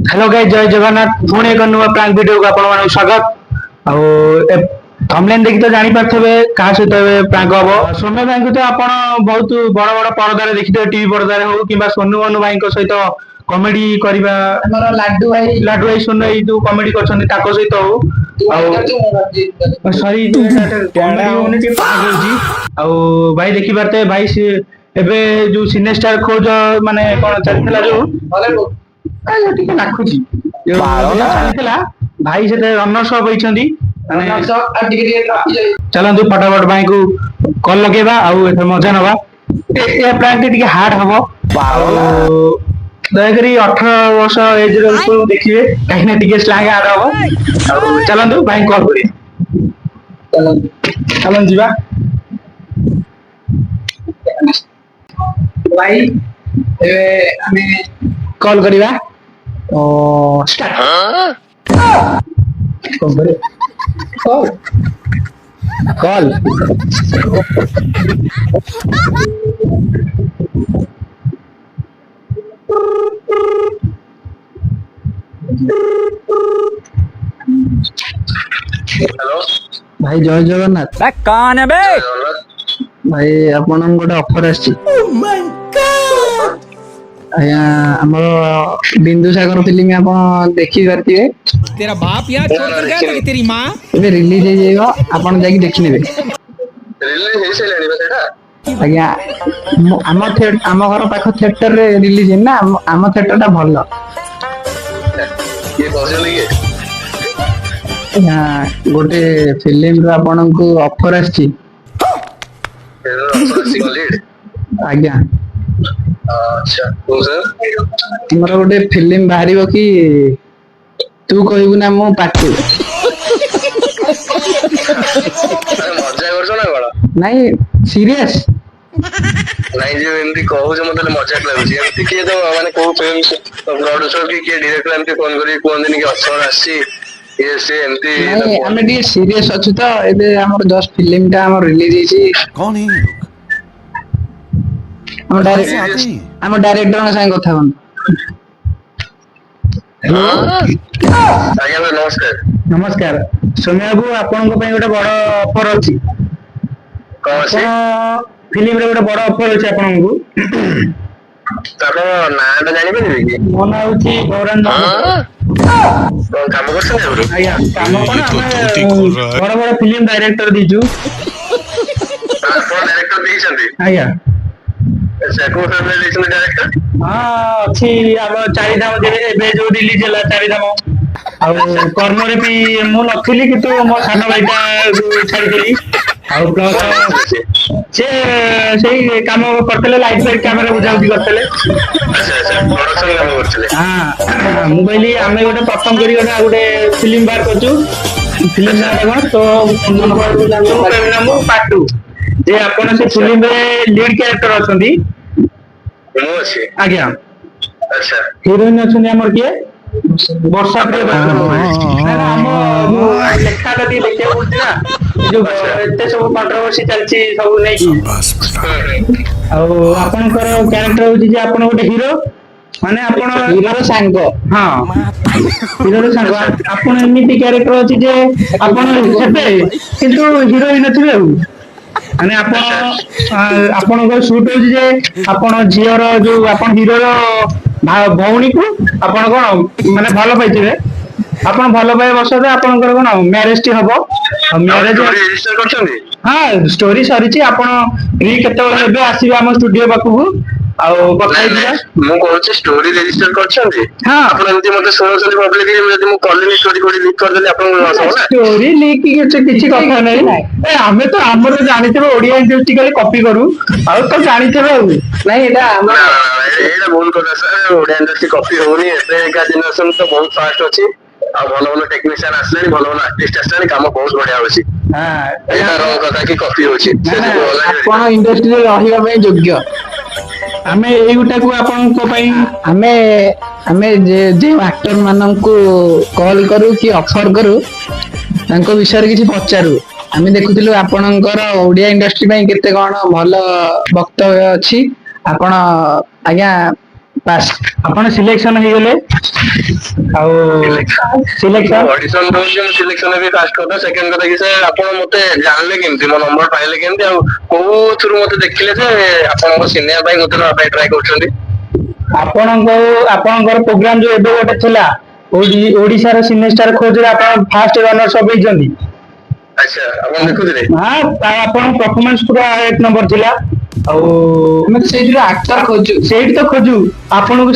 Hello guys जय जगन्नाथ पुणी एक नुआ प्रांक वीडियो को आपण मानक स्वागत आउ थंबनेल देखि तो जानि पारथबे का सहित प्रांक हबो सोम्य भाई को तो आपण बहुत बड़ बड़ पर्दा रे देखिते टीवी पर्दा रे हो किबा सोनू अनु भाई को सहित कॉमेडी करबा हमर लाडू भाई सोनू भाई जो कॉमेडी करछन ताको सहित हो आउ सॉरी कॉमेडी होने के प्रांक होजी आउ भाई देखि पारते भाई से एबे जो सिने स्टार खोज माने कोन चलतला जो ଟିକେ ଲାଖୁଛି ଚାଲିଥିଲା ଭାଇ ସେତେ ରନର୍ସ ଅପ୍ ହେଇଛନ୍ତି ଚାଲନ୍ତୁ ଫଟାଫଟ ଭାଇଙ୍କୁ କଲ୍ ଲଗେଇବା ଆଉ ଏଥର ମଜା ନବା ଏ ପ୍ରାଙ୍କ ଟିକେ ହାର୍ଡ ହବ ଦୟାକରି 18 ବର୍ଷ ଏଜ ର ଲୋକ ଦେଖିବେ କାହିଁକି ନା ଟିକେ ସ୍ଲାଙ୍ଗ ହାର୍ଡ ହବ ଆଉ ଚାଲନ୍ତୁ ଭାଇ କଲ୍ କରିବା ଚାଲନ୍ତୁ ଯିବା ଭାଇ ଏବେ ଆମେ कॉल करिवा स्टार्ट कॉल करे कॉल कॉल हेलो भाई जय जगन्नाथ कौन है बे भाई आपन गोटे ऑफर आछि आया हमरो बिंदु सागर फिल्म आप देखि करथिबे तेरा बाप यहाँ छोड़ कर गया था कि तेरी माँ ଏବେ ରିଲିज ହେଇ जाइबो आपण जाकी देखि नेबे रिलीज हेई सेलानी बा सेटा आज्ञा ଆମ ଘର ପାଖ थिएटर रे रिलीज है ना ଆମ थिएटर टा भलो ये पहुंचले ये गोटे फिल्म रो आपण को ऑफर आछि लीड आज्ञा अच्छा तो सर तुमरा गोटे फिल्म बाहरिबो कि तू कहबू ना मो पाटू मजा करछो ना कोन नहीं सीरियस नहीं जे एमती कहू जे मतलब मजाक लागुची एमती के तो माने को फिल्म प्रोड्यूसर के डायरेक्टर एमती फोन करी कोन दिन के ऑफर आसी ये से एमती नहीं हमें डी सीरियस अछि तो एबे हमर जस्ट फिल्म टा हमर रिलीज हेची कौन है हम डायरेक्टर के संग कथा बन हेलो आज्ञा नमस्कार नमस्कार सोम्या बाबू आपन को पई गोटे बड़ ऑफर अछि कौन से फिल्म रे गोटे बड़ ऑफर अछि आपन को तारो नाम जानि पारिबे कि मो ना होछि गौरन तो काम करछन एबरो आया काम कोन हम बड़ बड़ फिल्म डायरेक्टर दिजु आपन डायरेक्टर देइछन्ती आया अच्छा को फिल्म देइछन डायरेक्टर हां अछि अब चारि धाम जे एबे जो रिलीज होला चारि धाम आ कर्म रे भी मु नथिली किंतु मो सानो भाईटा छाड़ी देली आ प्लस से सेही काम करतले लाइट फाइट कैमरा बुझाउती करतले अच्छा अच्छा प्रोडक्शन काम करछले हां मु कहली हमें गोटे परफॉर्म करी गोटे फिल्म बार करछु फिल्म ना देखो तो नंबर को जानतो नाम पाटू जे आपण से फिल्म रे लीड कैरेक्टर अछंती मु अछि आज्ञा अच्छा हिरोइन अछंती हमर के वर्षा प्रिय हम लेखा कति लेखे बोलছি ना जो एते सब कंट्रोवर्सी चलची सब नै ଆଉ ଆପଣଙ୍କର କ୍ୟାରେକ୍ଟର ହଉଛି ଯେ ଆପଣ ଗୋଟେ ହିରୋ ମାନେ ଆପଣ ହିରୋର ସାଙ୍ଗ ହଁ ହିରୋର ସାଙ୍ଗ ଆପଣ ଏମିତି କ୍ୟାରେକ୍ଟର ଅଛି ଯେ ଆପଣ ହେବେ କିନ୍ତୁ ହିରୋ ହେଇନଥିବେ ଆଉ ମାନେ ଆପଣ ଆପଣଙ୍କର ସୁଟ୍ ହଉଛି ଯେ ଆପଣ ଝିଅର ଯୋଉ ଆପଣ ହିରୋର ଭଉଣୀକୁ ଆପଣ କଣ ମାନେ ଭଲ ପାଇଥିବେ ଆପଣ ଭଲ ପାଇବା ବର୍ଷରେ ଆପଣଙ୍କର କଣ ମ୍ୟାରେଜ ଟି ହବ ମ୍ୟାରେଜ ରେଜିଷ୍ଟର करछन्ती हाँ स्टोरी सरीची आपण री केतेବେଳେ ଏବେ ଆସିବେ ଆମ ଷ୍ଟୁଡିଓ ପାଖକୁ ଆଉ କଥା ହେଇଯିବା ମୁଁ କହୁଛି ଷ୍ଟୋରି ରେଜିଷ୍ଟର କରିଛନ୍ତି ହଁ ଆପଣ ଏମିତି ମତେ ଶୁଣୁଛନ୍ତି ପବ୍ଲିକ ଯଦି ମୁଁ କଲିନି ଷ୍ଟୋରି କୋଡି ଲିକ୍ କରିଦେଲି ଆପଣଙ୍କୁ ଲସ୍ ହବ ନା ଷ୍ଟୋରି ଲିକ୍ କିଛି କଥା ନାହିଁ ଏ ଆମେ ତ ଆମର ଜାଣିଥିବେ ଓଡିଆ ଇଣ୍ଡଷ୍ଟ୍ରି ଖାଲି କପି କରୁ ଆଉ ତ ଜାଣିଥିବେ ଆଉ ନାଇଁ ଏଇଟା ଆମର ଏଇଟା ଭୁଲ କଥା ସାର୍ ଓଡିଆ ଇଣ୍ଡଷ୍ଟ୍ରି କପି ହଉନି ଏବେକା ଜେନେରେସନ ତ ବହୁତ ଫାଷ୍ଟ ଅଛି ଆଉ ଭଲ ଭଲ ଟେକ୍ନିସିଆନ ଆସିଲାଣି ଭଲ ଭଲ ଆର୍ଟିଷ୍ଟ ଆସିଲାଣି କାମ ବହୁତ ବଢିଆ ହଉଛି ଏଇଟା ରଙ୍ଗ କଥା କି କପି ହଉଛି ଆପଣ ଇଣ୍ଡଷ୍ଟ୍ରିରେ ରହିବା ପାଇଁ ଯୋଗ୍ୟ ଆମେ ଏଇଗୁଟାକୁ ଆପଣଙ୍କ ପାଇଁ ଆମେ ଆମେ ଯେଉଁ ଆକ୍ଟର ମାନଙ୍କୁ କଲ୍ କରୁ କି ଅଫର କରୁ ତାଙ୍କ ବିଷୟରେ କିଛି ପଚାରୁ ଆମେ ଦେଖୁଥିଲୁ ଆପଣଙ୍କର ଓଡିଆ ଇଣ୍ଡଷ୍ଟ୍ରି ପାଇଁ କେତେ କଣ ଭଲ ବକ୍ତବ୍ୟ ଅଛି ଆପଣ ଆଜ୍ଞା ପାସ୍। ଆପଣ ସିଲେକ୍ସନ ହେଇଗଲେ ଆଉ ସିଲେକ୍ସନ ଅଡିସନ ଦଉଛି ମୁଁ ସିଲେକ୍ସନ ହେବି ଫାଷ୍ଟ କଥା। ସେକେଣ୍ଡ କଥା କି ସାର୍ ଆପଣ ମତେ ଜାଣିଲେ କେମିତି, ମୋ ନମ୍ବର ପାଇଲେ କେମିତି, ଆଉ କୋଉଥିରୁ ମତେ ଦେଖିଲେ ଯେ ଆପଣଙ୍କ ସିନିୟର ପାଇଁ ମତେ ନେବା ପାଇଁ ଟ୍ରାଏ କରୁଛନ୍ତି? ଆପଣଙ୍କର ପ୍ରୋଗ୍ରାମ ଯୋଉ ଏବେ ଗୋଟେ ଥିଲା ଓଡିଶାର ସିନେଷ୍ଟାର ଖୋଜରେ ଆପଣ ଫାଷ୍ଟ ରନର୍ସ ଅପ୍ ହେଇଛନ୍ତି। ଆଚ୍ଛା ଆପଣ ଦେଖୁଥିଲେ? ହଁ ଆପଣଙ୍କ ପରଫରମାନ୍ସ ପୁରା 1 ନମ୍ବର ଥିଲା। ଆଉ ଆମେ ସେଇଥିରୁ ଆକ୍ଟର ଖୋଜୁ, ସେଇଠି ତ ଖୋଜୁ, ଆପଣଙ୍କୁ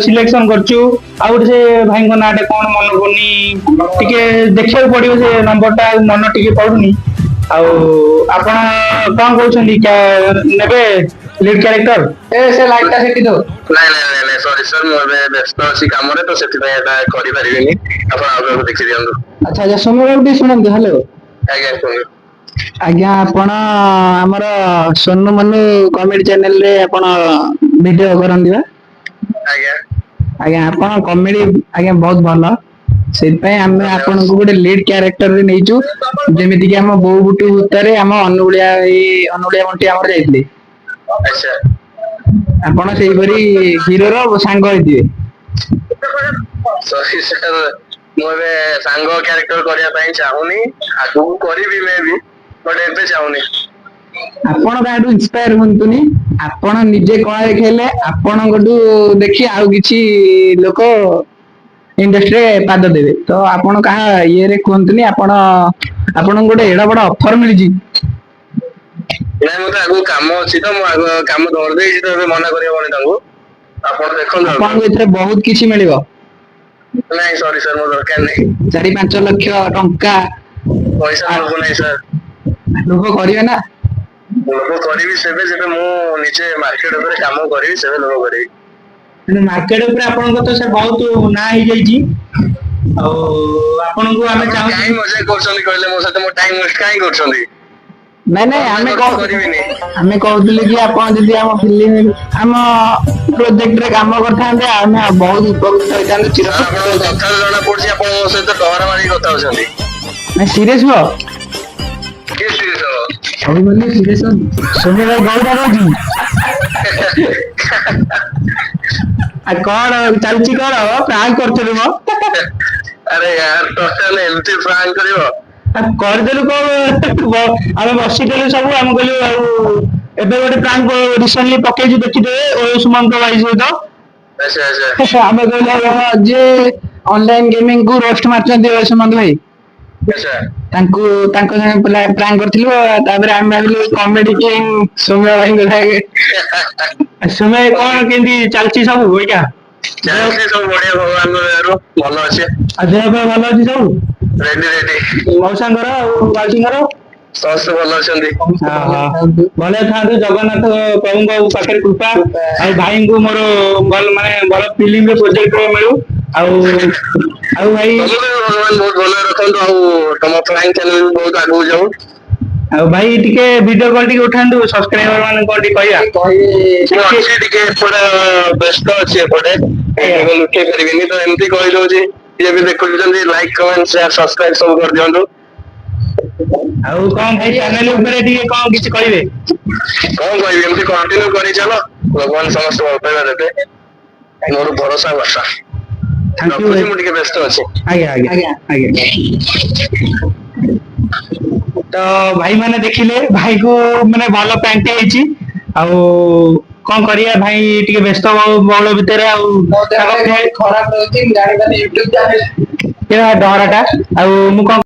ସିଲେକ୍ସନ କରୁଛୁ। ଆଉ ଗୋଟେ ସେ ଭାଇଙ୍କ ନାଁଟା କଣ ମନେ ପଡୁନି, ଟିକେ ଦେଖିବାକୁ ପଡିବ ସେ ନମ୍ବରଟା, ମନ ଟିକେ ପଡୁନି। ଆଉ ଆପଣ କଣ କହୁଛନ୍ତି ନେବେ ଲିଡ୍ କ୍ୟାରେକ୍ଟର? ସେ ଲାଇଟ୍ ଟା ସେଠି ଦଉ। ନାଇଁ ସରି ସାର୍, ମୁଁ ଏବେ ବ୍ୟସ୍ତ ଅଛି କାମରେ, ତ ସେଥିପାଇଁ ଏଟା କରିପାରିବିନି। ଆପଣ ଆଉ କାହାକୁ ଦେଖି ଦିଅନ୍ତୁ। ଆଚ୍ଛା ସୌମ୍ୟ ବାବୁ ଟିକେ ଶୁଣନ୍ତୁ। ହ୍ୟାଲୋ ଆଜ୍ଞା କୁହନ୍ତୁ। ଆଜ୍ଞା, ଆପଣ ଆମର ସୋନୁ ମନୁ କମେଡି ଚ୍ୟାନେଲରେ ଆପଣ ଭିଡିଓ କରନ୍ତି ବା? ଆଜ୍ଞା ଆଜ୍ଞା ଆପଣ କମେଡି ଆଜ୍ଞା ବହୁତ ଭଲ। ସେଥିପାଇଁ ଆମେ ଧନ୍ୟବାଦ। ଆପଣଙ୍କୁ ଗୋଟେ ଲିଡ୍ କ୍ୟାରେକ୍ଟରରେ ନେଇଛୁ। ଯେମିତି କି ଆମ ବୋଉ ବୁଟୁ ଭୂତରେ ଆମ ଅନୁଗୁଳିଆ ବଣ୍ଟି ଆମର ଯାଇଥିଲେ। ଆଚ୍ଛା ଆପଣ ସେଇପରି ହିରୋର ସାଙ୍ଗ ହେଇଥିବେ। ସରି ସାର୍, ମୁଁ ଏବେ ସାଙ୍ଗ କ୍ୟାରେକ୍ଟର କରିବା ପାଇଁ ଚାହୁଁନି। ଆଗକୁ କରିବି ମେ ବି, ବଟ୍ ଏବେ ଚାହୁଁନି। ଆପଣ କାହାଠୁ ଇନ୍ସପାୟାର ହୁଅନ୍ତୁନି। ଆପଣ ନିଜେ କଳା ଦେଖେଇଲେ ଆପଣଙ୍କଠୁ ଦେଖି ଆଉ କିଛି ଲୋକ ଇଣ୍ଡଷ୍ଟ୍ରିରେ ପାଦ ଦେବେ। ତ ଆପଣ କାହା ଇଏରେ କୁହନ୍ତୁନି। ଆପଣଙ୍କୁ ଗୋଟେ ଏଡେ ବଡ ଅଫର ମିଳିଛି। ନାଇଁ ମତେ ଆଗକୁ କାମ ଅଛି ତ, ମୁଁ ଆଗ କାମ ଧରିଦେଇଛି ତ, ଏବେ ମନା କରିହବନି ତାଙ୍କୁ। ଆପଣ ଦେଖନ୍ତୁ ଆପଣଙ୍କୁ ଏଥିରେ ବହୁତ କିଛି ମିଳିବ। ନାଇଁ ସରି ସାର୍, ମୋର ଦରକାର ନାହିଁ। 4-5 ଲକ୍ଷ ଟଙ୍କା ପଇସା ଲୋଭ ନାହିଁ ସାର୍। ଲୋକ କରିବେ ନା। ଲୋଭ କରିବି ସେବେ ଯେବେ ମୁଁ ନିଜେ ମାର୍କେଟ ଉପରେ କାମ କରିବି, ସେବେ ଲୋଭ କରିବି। ମାର୍କେଟ ଉପରେ ଆପଣଙ୍କ ତ ସେ ବହୁତ ନାଁ ହେଇଯାଇଛି। ଆଉ ଆପଣଙ୍କୁ ଆମେ ଆପଣ ଚାହୁଁଛୁ। କାହିଁ ମଜାକ କରୁଛନ୍ତି କହିଲେ ମୋ ସହିତ? ମୋ ଟାଇମ ୱେଷ୍ଟ କାହିଁ କରୁଛନ୍ତି? ନାଇଁ କଣ ପାଇଁ କରିବିନି? ଆମେ କହୁଥିଲୁ କି ଆପଣ ଯଦି ଆମ ପ୍ରୋଜେକ୍ଟରେ କାମ କରିଥାନ୍ତେ, ଆମେ ବହୁତ ଉପକୃତ ହେଇଥାନ୍ତୁ। ସାର୍ ଆପଣଙ୍କ କଥାରୁ ଜଣା ପଡୁଛି ଆପଣ ମୋ ସହିତ ଡହରା ମାରିକି କଥା ହଉଛନ୍ତି। ନାଇଁ ସିରିୟସ୍ ହୁଅ। କିଏ serious ହବ? ସୌମ୍ୟ ଭାଇ ଗୌରା କହୁଛି। ଆଉ କଣ ଚାଲିଛି, କଣ ପ୍ରାଙ୍କ କରୁଥିଲୁ ମ? ଆରେ ୟାର ଟୋଟାଲ ଏମିତି ପ୍ରାଙ୍କ କରିବ? କରିଦେଲୁ କଣ, ଆମେ ବସିଥିଲୁ ସବୁ, ଆମେ କହିଲୁ ଆଉ ଏବେ ଗୋଟେ ପ୍ରାଙ୍କ ରିସେଣ୍ଟଲି ପକେଇଛୁ, ଦେଖିଦେବେ ସୁମନ୍ତ ଭାଇ ସହିତ। ଆଚ୍ଛା ଆଚ୍ଛା ଆମେ କହିଲୁ ଯିଏ ଅନଲାଇନ ଗେମିଂ କୁ ରୋଷ୍ଟ ମାରୁଛନ୍ତି ସୁମନ୍ତ ଭାଇ, ଆଚ୍ଛା ତାଙ୍କ ସାଙ୍ଗେ ପ୍ରାଙ୍କ କରିଥିଲୁ। ତାପରେ ଆମେ ଭାବିଲୁ କମେଡି କିଙ୍ଗ ସୌମ୍ୟ ଭାଇଙ୍କ ସାଙ୍ଗେ। ସୌମ୍ୟ ଭାଇ କଣ କେମିତି ଚାଲିଛି ସବୁ ଏଇଟା? ଚାଲିଛି ସବୁ ବଢିଆ, ଭଗବାନଙ୍କ ଦୟାରୁ ଭଲ ଅଛି। ଆଉ ଦେହ ଫେହ ଭଲ ଅଛି ସବୁ? Ready ready. ମଉସାଙ୍କର ଆଉ ମାଉସୀଙ୍କର ସମସ୍ତେ ଭଲ ଅଛନ୍ତି। ଭଲରେ ଥାଆନ୍ତୁ, ଜଗନ୍ନାଥ ପ୍ରଭୁଙ୍କ ପାଖରେ କୃପା। ଆଉ ଭାଇଙ୍କୁ ମୋର ଭଲ ଫିଲ୍ମ ପ୍ରୋଜେକ୍ଟ ମିଳୁ। ଆଉ ଭାଇ ତମକୁ ବି ଭଗବାନ ବହୁତ ଭଲରେ ରଖନ୍ତୁ, ଆଉ ତମ ପ୍ରାଙ୍କ ଚ୍ୟାନେଲ ବି ବହୁତ ଆଗକୁ ଯାଉ। ଆଉ ଭାଇ ଟିକେ ଭିଡିଓ କଲ୍ ଟିକେ ଉଠାନ୍ତୁ, ସବସ୍କ୍ରାଇବର ମାନଙ୍କୁ କଣ ଟିକେ କହିବା। ମୁଁ ଅଛି ଟିକେ ଏପଟେ ବ୍ୟସ୍ତ ଅଛି, ଏପଟେ ଭିଡିଓ କଲ ଉଠେଇ ପାରିବିନି, ତ ଏମିତି କହିଦଉଛି। ଯିଏ ବି ଦେଖୁଛନ୍ତି ଲାଇକ୍ କମେଣ୍ଟ ସେୟାର ସବସ୍କ୍ରାଇବ ସବୁ କରିଦିଅନ୍ତୁ। ଆଉ କଣ ଭାଇ ଚ୍ୟାନେଲ ଉପରେ ଟିକେ କଣ କିଛି କହିବେ? କଣ କହିବି, ଏମିତି କଣ୍ଟିନ୍ୟୁ କରିଚାଲ, ଭଗବାନ ସମସ୍ତେ ଭଲ ପାଇବା ଦେବେ। ମୋର ଭରସା ଆଶା। ରଖୁଛି, ମୁଁ ଟିକେ ବ୍ୟସ୍ତ ଅଛି। ଆଜ୍ଞା। ତ ଭାଇ ମାନେ ଦେଖିଲେ, ଭାଇକୁ ଭଲ ପ୍ୟାଣ୍ଟ ହେଇଛି। ଆଉ କଣ କରିବା, ଭାଇ ଟିକେ ବ୍ୟସ୍ତ ବହୁଳ ଭିତରେ ଆଉ ଖରାପ ରହୁଛି, ଜାଣିପାରୁନି ୟୁଟ୍ୟୁବ ଚ୍ୟାନେଲ ଡହରାଟା। ଆଉ ମୁଁ କଣ